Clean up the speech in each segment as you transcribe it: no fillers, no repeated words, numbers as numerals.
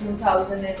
2010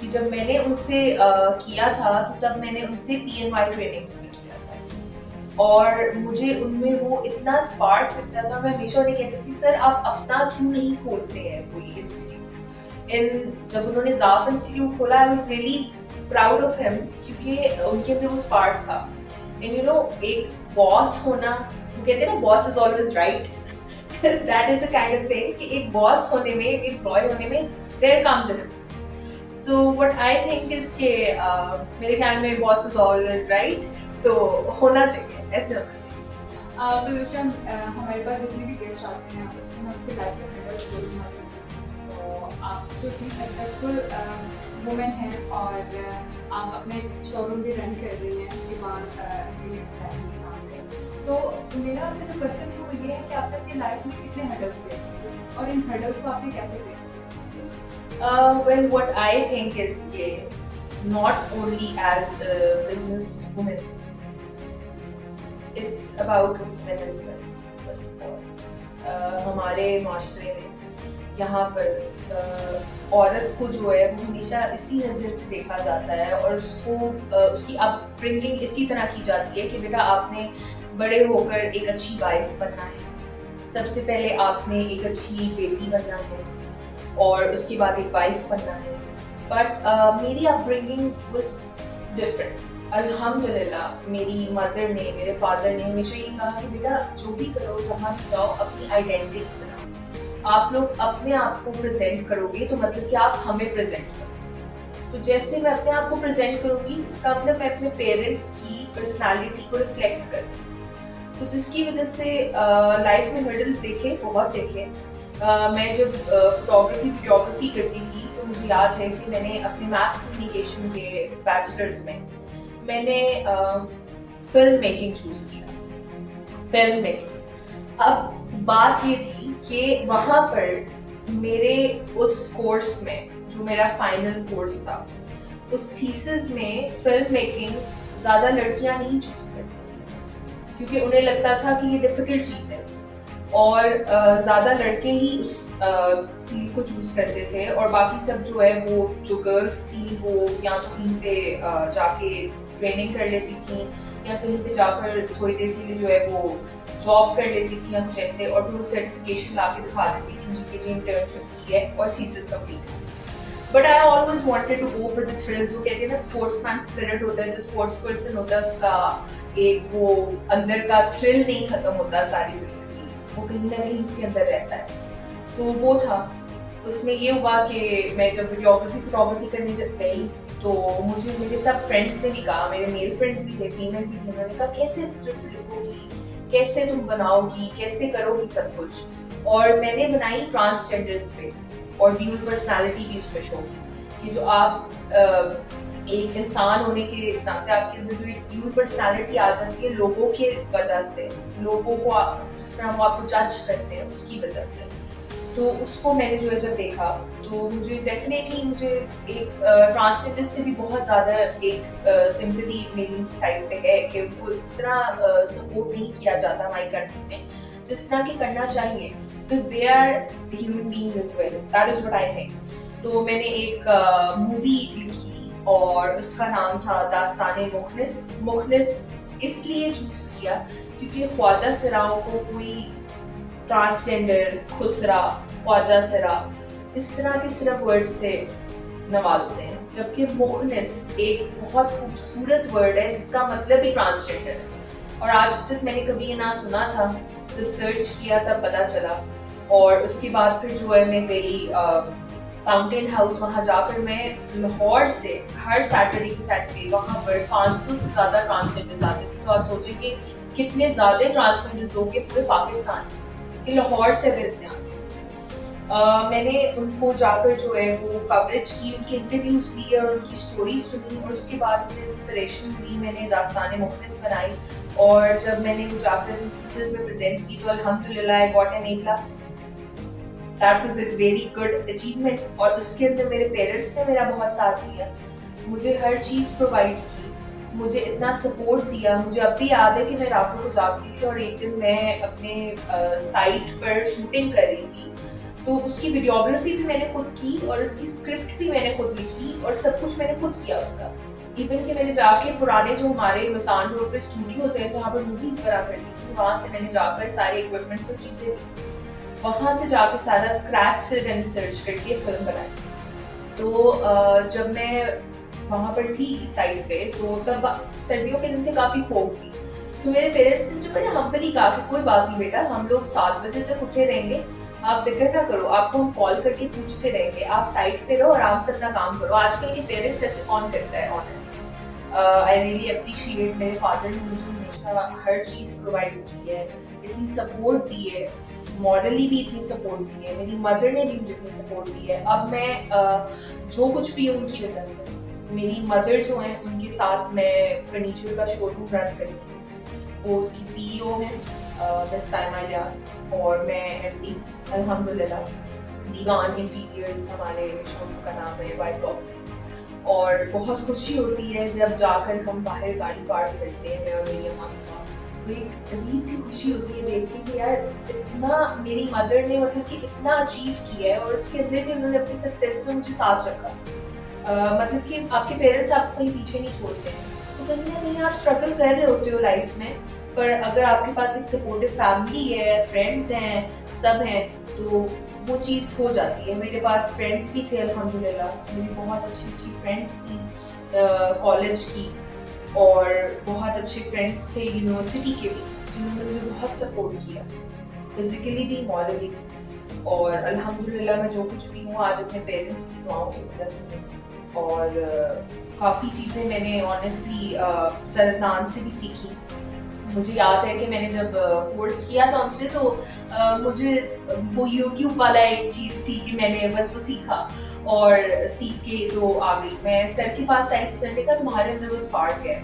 کہ جب میں نے ان سے کیا تھا تو تب میں نے ان سے PNY ٹریننگس بھی کیا تھا اور مجھے ان میں وہ اتنا اسپارک دکھتا تھا. میں ہمیشہ انہیں کہتی تھی سر آپ اپنا کیوں نہیں کھولتے ہیں کوئی انسٹیٹیوٹ. جب انہوں نے زاف انسٹیٹیوٹ کھولا I was really proud of him کیونکہ ان کے اندر وہ اسپارک تھا. اینڈ یو نو ایک باس ہونا, وہ کہتے ہیں نا boss is always right, that is a kind of thing کہ ایک باس ہونے میں, ایک امپلائی ہونے میں there comes a difference. So what I think is کہ میرے خیال میں باس از آلویز رائٹ, تو ہونا چاہیے, ایسے ہونا چاہیے. پولوشن ہمارے پاس جتنے بھی گیسٹ آتے ہیں اس میں آپ کی لائف کا ہینڈل ضرور ہوتے ہیں. تو آپ جو اتنی سکسیزفل وومن ہیں اور آپ اپنے شو روم بھی رن کر رہی ہیں اس کے بعد انٹیریئر ڈیزائننگ کے کام پہ, تو میرا آپ کا جو کوشچن ہے وہ یہ ہے کہ آپ نے اپنی لائف میں کتنے ہرڈلس تھے اور ان ہرڈلس کو آپ نے کیسے فیس کیا؟ Well, what I think is کہ not only as a business woman, it's about women as well, first of all. ہمارے معاشرے میں یہاں پر عورت کو جو ہے وہ ہمیشہ اسی نظر سے دیکھا جاتا ہے اور اس کو اس کی اپ برنگنگ اسی طرح کی جاتی ہے کہ بیٹا آپ نے بڑے ہو کر ایک اچھی وائف بننا ہے, سب سے پہلے آپ نے ایک اچھی بیٹی بننا ہے اور اس کے بعد ایک وائف بننا ہے. بٹ میری اپ برنگنگ واز ڈفرینٹ. الحمدللہ میری مدر نے, میرے فادر نے ہمیشہ یہ کہا کہ بیٹا جو بھی کرو, جہاں بھی جاؤ, اپنی آئیڈینٹی بناؤ. آپ لوگ اپنے آپ کو پریزنٹ کرو گے تو مطلب کہ آپ ہمیں پریزنٹ کرو. تو جیسے میں اپنے آپ کو پریزنٹ کروں گی اس کا مطلب میں اپنے پیرنٹس کی پرسنالٹی کو ریفلیکٹ کروں. تو جس کی وجہ سے لائف میں ہرڈلس دیکھے, بہت دیکھے. میں جب ویڈیوگرافی کرتی تھی تو مجھے یاد ہے کہ میں نے اپنے میس کمیونیکیشن کے بیچلرز میں نے فلم میکنگ چوز کیا. Film making. اب بات یہ تھی کہ وہاں پر میرے اس کورس میں جو میرا فائنل کورس تھا, اس تھیسس میں فلم میکنگ زیادہ لڑکیاں نہیں چوز کرتی تھیں کیونکہ انہیں لگتا تھا کہ یہ ڈیفیکلٹ چیز ہے اور زیادہ لڑکے ہی اس فیلڈ کو چوز کرتے تھے اور باقی سب جو ہے وہ جو گرلس تھیں وہ یا تو کہیں پہ جا کے ٹریننگ کر لیتی تھیں یا کہیں پہ جا کر تھوڑی دیر کے لیے جو ہے وہ جاب کر لیتی تھی یا کچھ ایسے, اور پھر وہ سرٹیفکیشن لا کے دکھا دیتی تھی جن کی جو انٹرنشپ کی ہے اور thesis complete. But I always wanted to go for the thrills. وہ کہتے ہیں نا اسپورٹس مین اسپرٹ ہوتا ہے, جو اسپورٹس پرسن ہوتا ہے اس کا ایک وہ اندر کا تھرل نہیں ختم ہوتا ساری زندگی, وہ کہیں نہ کہیں اس کے اندر رہتا ہے. تو وہ تھا. اس میں یہ ہوا کہ میں جب فوٹوگرافی کرنے جب گئی تو مجھے میرے سب فرینڈس نے بھی کہا, میرے میل فرینڈس بھی تھے, فیمیل بھی تھے, انہوں نے کہا کیسے اسکرپٹ لکھو گی, کیسے تم بناؤ گی, کیسے کرو گی سب کچھ. اور میں نے بنائی ٹرانسجینڈرس پہ اور ڈیول پرسنالٹی بھی اس پہ شو کی کہ جو آپ ایک انسان ہونے کے ناطے آپ کے اندر جو ایک ڈیول پرسنالٹی آ جاتی ہے لوگوں کی وجہ سے, لوگوں کو جس طرح وہ آپ کو جج کرتے ہیں اس کی وجہ سے. تو اس کو میں نے جو ہے جب دیکھا تو مجھے ڈیفینیٹلی مجھے ایک ٹرانسجینڈر سے بھی بہت زیادہ ایک سمپتھی میری ان کی سائڈ پہ ہے کہ ان کو اس طرح سپورٹ نہیں کیا جاتا ہماری کنٹری میں جس طرح کہ کرنا چاہیے, because they are human beings as well. That is what I think. تو میں نے ایک مووی لکھی اور اس کا نام تھا داستان مخلص. مخلص اس لیے چوز کیا کیونکہ خواجہ سراؤ کو کوئی ٹرانسجینڈر, خسرا, خواجہ سرا اس طرح کے صرف ورڈ سے نوازتے ہیں, جبکہ مخلص ایک بہت خوبصورت ورڈ ہے جس کا مطلب ہی ٹرانسجینڈر ہے. اور آج تک میں نے کبھی یہ نہ سنا تھا, جب سرچ کیا تب پتہ چلا. اور اس کے بعد پھر جو ہے میں گئی فاؤنٹین ہاؤس, وہاں جا کر میں لاہور سے ہر سیٹرڈے کی سیٹرڈے وہاں پر 500 سے زیادہ ٹرانسجینڈرز آتے تھے. تو آپ سوچیں کہ کتنے زیادہ ٹرانسجینڈرز ہوں گے پورے پاکستان کہ لاہور سے اگر اتنے آتے. میں نے ان کو جا کر جو ہے وہ کوریج کی, ان کے انٹرویوز لیے اور ان کی اسٹوریز سنی اور اس کے بعد مجھے انسپریشن ہوئی. میں نے داستان مخلص بنائی اور جب میں نے وہ جا کر تھیسس میں پریزنٹ کی تو الحمدللہ I got an A+. That was a very good achievement. اور اس کے اندر میرے پیرنٹس نے میرا بہت ساتھ دیا, مجھے ہر چیز پرووائڈ کی, مجھے اتنا سپورٹ دیا. مجھے اب بھی یاد ہے کہ میں راتوں کو جاگتی تھی اور ایک دن میں اپنے سائٹ پر شوٹنگ کر رہی تھی تو اس کی ویڈیوگرافی بھی میں نے خود کی اور اس کی اسکرپٹ بھی میں نے خود لکھی اور سب کچھ میں نے خود کیا اس کا. ایون کہ میں نے جا کے پرانے جو ہمارے ملتان روڈ پہ اسٹوڈیوز ہیں جہاں پر موویز بنا کرتی تھی, وہاں سے میں نے جا کر سارے اکوپمنٹس اور چیزیں وہاں سے جا کے سارا اسکریچ سے میں نے سرچ کر کے فلم بنائی. تو جب میں وہاں پر تھی سائٹ پہ تو تب سردیوں کے دن تھے, کافی فوگ تھی. تو میرے پیرنٹس نے جو بڑے ہمبلی کہا کہ کوئی بات نہیں بیٹا, ہم لوگ 7 بجے تک اٹھے رہیں گے, آپ فکر نہ کرو, آپ کو ہم کال کر کے پوچھتے رہیں گے, آپ سائٹ پہ رہو, آرام سے اپنا کام کرو. آج کل کے پیرنٹس ایسے کون کرتا ہے آنیسٹلی. آئی ریئلی اپریشیٹ, میرے فادر نے مجھے ہمیشہ ہر چیز پرووائڈ کی ہے, اتنی سپورٹ دی ہے, مورلی بھی اتنی سپورٹ دی ہے. میری مدر نے بھی مجھے اتنی سپورٹ دی ہے. اب میں جو کچھ بھی ہوں ان کی وجہ سے. میری مدر جو ہیں ان کے ساتھ میں فرنیچر کا شو روم رن کری تھی, وہ اس کی CEO ہیں مس سائمہ الیاس, اور میں MD الحمدللہ. دیوان انٹیریئرز ہمارے شو روم کا نام ہے, وائی بلاک. اور بہت خوشی ہوتی ہے جب جا کر ہم باہر گاڑی پارک کرتے ہیں, میں اور میری اماں صبح, تو ایک عجیب سی خوشی ہوتی ہے دیکھ کے کہ یار اتنا میری مدر نے مطلب کہ اتنا اچیو کیا ہے, اور اس کے اندر بھی انہوں نے اپنی سکسیس میں مجھے ساتھ رکھا. مطلب کہ آپ کے پیرنٹس آپ کو کہیں پیچھے نہیں چھوڑتے ہیں, تو کہیں نہ کہیں آپ اسٹرگل کر رہے ہوتے ہو لائف میں, پر اگر آپ کے پاس ایک سپورٹیو فیملی ہے, فرینڈس ہیں, سب ہیں, تو وہ چیز ہو جاتی ہے. میرے پاس فرینڈس بھی تھے الحمدللہ, میری بہت اچھی اچھی فرینڈس تھیں کالج کی, اور بہت اچھے فرینڈس تھے یونیورسٹی کے بھی, جنہوں نے مجھے بہت سپورٹ کیا, فزیکلی بھی, مورلی بھی. اور الحمدللہ میں جو کچھ بھی ہوں آج اپنے پیرنٹس کی دعاؤں کی وجہ سے. اور کافی چیزیں میں نے آنیسٹلی سردان سے بھی سیکھی. مجھے یاد ہے کہ میں نے جب کورس کیا تھا ان سے, تو مجھے وہ یوٹیوب والا ایک چیز تھی کہ میں نے بس وہ سیکھا, اور سیکھ کے تو آ گئی. میں سر کے پاس آئی سر نے کہا تمہارے اندر وہ اسپارک ہے,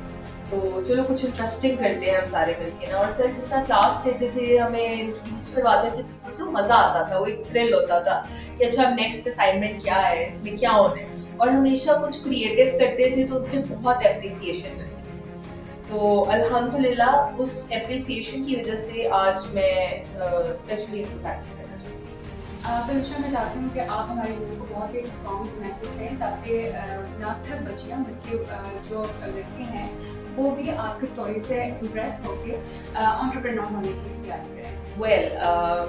تو چلو کچھ انٹرسٹنگ کرتے ہیں ہم سارے مل کے نا. اور سر جس طرح کلاس لیتے تھے, ہمیں انٹروڈیوس کرواتے تھے, جس سے مزہ آتا تھا, وہ ایک تھرل ہوتا تھا کہ اچھا اب نیکسٹ اسائنمنٹ کیا ہے, اس میں کیا ہونا ہے, اور ہمیشہ کچھ کریٹو کرتے تھے, تو ان سے بہت اپریسیشن ملتی تھی. تو الحمدللہ اس اپریسیشن کی وجہ سے آج میں اسپیشلی ان کو تھینکس کرنا چاہتی ہوں. پلشا میں چاہتی ہوں کہ آپ ہمارے لوگوں کو بہت ہی اسٹرانگ میسیج دیں, تاکہ نہ صرف بچیاں بلکہ جو لڑکے ہیں وہ بھی آپ کی اسٹوری سے امپریس ہو کے انٹرپرینور ہونے کی تیاری کریں.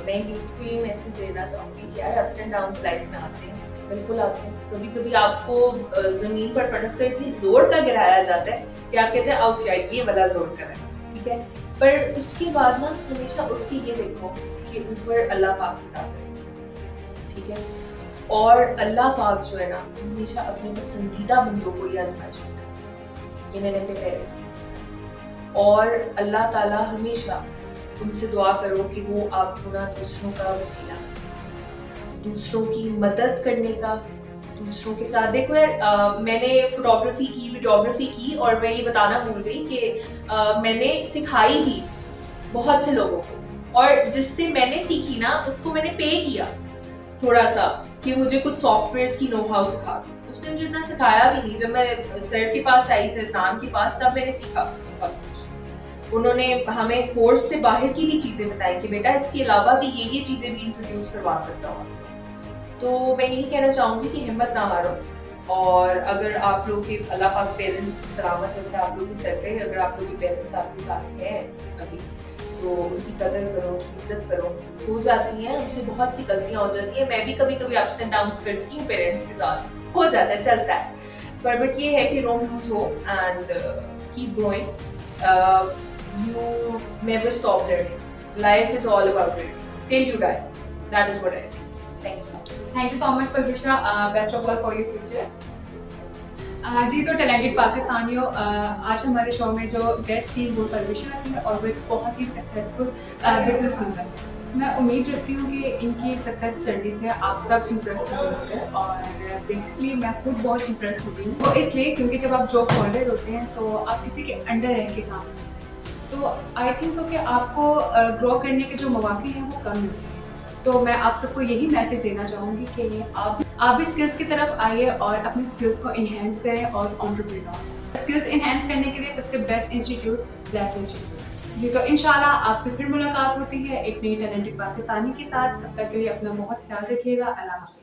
میں یوتھ کو یہ میسیج دینا چاہوں گی کہ یار اپس اینڈ ڈاؤنس لائف میں آتے ہیں, بالکل آتے ہیں. کبھی کبھی آپ کو زمین پر پٹک کر اتنی زور کا گرایا جاتا ہے کہ آپ کہتے ہیں آؤ چاہیے, یہ والا زور کا ہے, ٹھیک ہے, پر اس کے بعد نا ہمیشہ اٹھ کے یہ دیکھو کہ اوپر اللہ پاک کی ذات ہے سب سے, ٹھیک ہے, اور اللہ پاک جو ہے نا ہمیشہ اپنے پسندیدہ بندوں کو یہ آزمائش ہوتا ہے. یہ میں نے اپنے پیرنٹس سے سیکھا. اور اللہ تعالیٰ ہمیشہ ان سے دعا کرو کہ وہ آپ کو نا دوسروں کا وسیلہ, دوسروں کی مدد کرنے کا, دوسروں کے ساتھ. دیکھو یار میں نے فوٹوگرافی کی, ویڈیوگرافی کی, اور میں یہ بتانا بھول گئی کہ میں نے سکھائی بھی بہت سے لوگوں کو, اور جس سے میں نے سیکھی نا اس کو میں نے پے کیا تھوڑا سا کہ مجھے کچھ سافٹ ویئرس کی نو ہاؤ سکھا دو. اس نے مجھے اتنا سکھایا بھی نہیں. جب میں سر کے پاس آئی, سردان کے پاس, تب میں نے سیکھا بہت کچھ. انہوں نے ہمیں کورس سے باہر کی بھی چیزیں بتائی کہ بیٹا اس کے علاوہ بھی یہ چیزیں بھی انٹروڈیوس کروا سکتا ہوں. تو میں یہی کہنا چاہوں گی کہ ہمت نہ ہارو, اور اگر آپ لوگ کے اللہ پاک پیرنٹس سلامت رکھے آپ لوگ کے سر پہ, اگر آپ لوگ کے پیرنٹس آپ کے ساتھ ہیں ابھی, تو ان کی قدر کرو, ان کی عزت کرو. ہو جاتی ہیں ہم سے بہت سی غلطیاں ہو جاتی ہیں, میں بھی کبھی کبھی اپس اینڈ ڈاؤنس کرتی ہوں پیرنٹس کے ساتھ, ہو جاتا ہے, چلتا ہے. بٹ یہ ہے کہ don't lose hope and keep going. You never stop learning. Life is all about learning till you die. That is what I think. Thank you. Thank you so much, Pulvisha. Best of luck for your future. جی تو talented پاکستانیوں, آج ہمارے شو میں جو guest تھی وہ پرویشا تھی, اور وہ ایک بہت ہی سکسیزفل بزنس وومن ہے. میں امید رکھتی ہوں کہ ان کی سکسیس جرنی سے آپ سب امپریس ہوئے ہوں گے, اور بیسکلی میں خود بہت امپریس ہوئی ہوں. وہ اس لیے کیونکہ جب آپ جاب ہولڈر ہوتے ہیں تو آپ کسی کے انڈر رہ کے کام کرتے ہیں, تو آئی تھنک سو کہ آپ کو گرو کرنے کے جو مواقع ہیں وہ کم ہوتے ہیں. تو میں آپ سب کو یہی میسیج دینا چاہوں گی کہ آپ بھی اسکلس کی طرف آئیے اور اپنی اسکلس کو انہینس کریں, اور انٹرپرینور اسکلس انہینس کرنے کے لیے سب سے بیسٹ انسٹیٹیوٹ زیف انسٹیٹیوٹ. جی تو انشاءاللہ آپ سے پھر ملاقات ہوتی ہے ایک نئی ٹیلنٹڈ پاکستانی کے ساتھ. تب تک کے لیے اپنا بہت خیال رکھیے گا. اللہ حافظ.